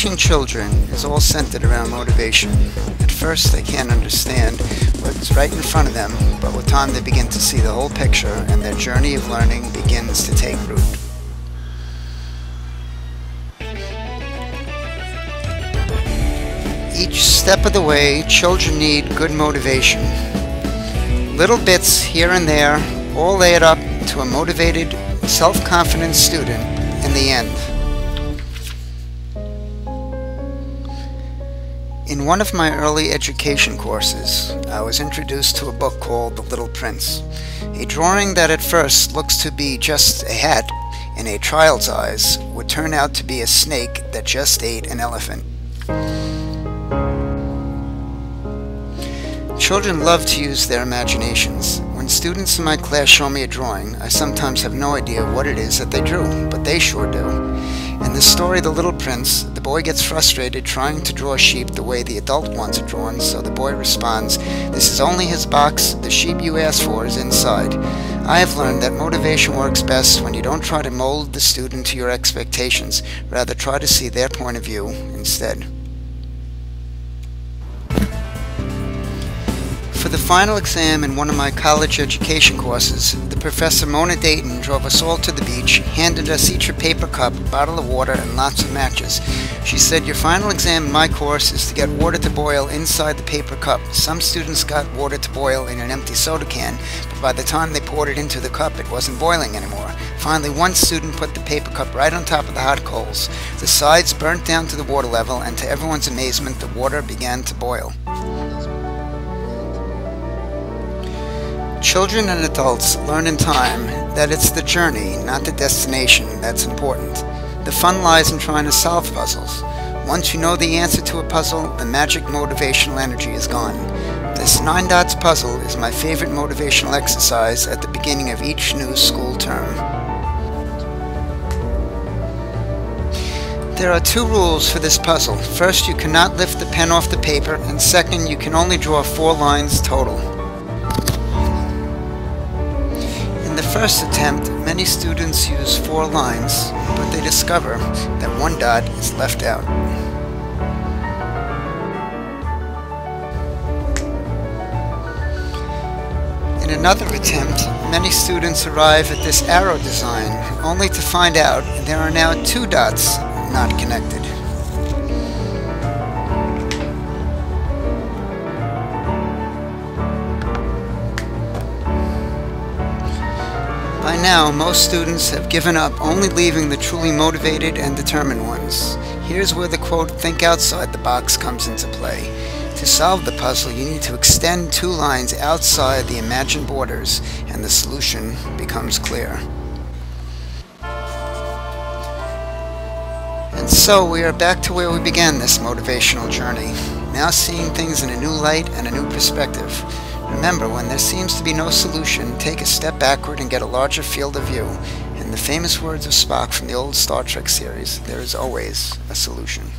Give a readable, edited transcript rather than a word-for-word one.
Teaching children is all centered around motivation. At first they can't understand what's right in front of them, but with time they begin to see the whole picture and their journey of learning begins to take root. Each step of the way, children need good motivation. Little bits here and there all add up to a motivated, self-confident student in the end. In one of my early education courses, I was introduced to a book called The Little Prince, a drawing that at first looks to be just a hat in a child's eyes would turn out to be a snake that just ate an elephant. Children love to use their imaginations. When students in my class show me a drawing, I sometimes have no idea what it is that they drew, but they sure do. In the story The Little Prince, the boy gets frustrated trying to draw sheep the way the adult wants it drawn, so the boy responds, "This is only his box, the sheep you asked for is inside." I have learned that motivation works best when you don't try to mold the student to your expectations, rather try to see their point of view instead. For the final exam in one of my college education courses, the professor Mona Dayton drove us all to the beach, handed us each a paper cup, a bottle of water, and lots of matches. She said, "Your final exam in my course is to get water to boil inside the paper cup." Some students got water to boil in an empty soda can, but by the time they poured it into the cup, it wasn't boiling anymore. Finally, one student put the paper cup right on top of the hot coals. The sides burnt down to the water level, and to everyone's amazement, the water began to boil. Children and adults learn in time that it's the journey, not the destination, that's important. The fun lies in trying to solve puzzles. Once you know the answer to a puzzle, the magic motivational energy is gone. This 9 dots puzzle is my favorite motivational exercise at the beginning of each new school term. There are 2 rules for this puzzle. First, you cannot lift the pen off the paper, and second, you can only draw 4 lines total. In the first attempt, many students use 4 lines, but they discover that 1 dot is left out. In another attempt, many students arrive at this arrow design, only to find out there are now 2 dots not connected. By now, most students have given up, only leaving the truly motivated and determined ones. Here's where the quote, "think outside the box" comes into play. To solve the puzzle, you need to extend 2 lines outside the imagined borders, and the solution becomes clear. And so we are back to where we began this motivational journey, now seeing things in a new light and a new perspective. Remember, when there seems to be no solution, take a step backward and get a larger field of view. In the famous words of Spock from the old Star Trek series, there is always a solution.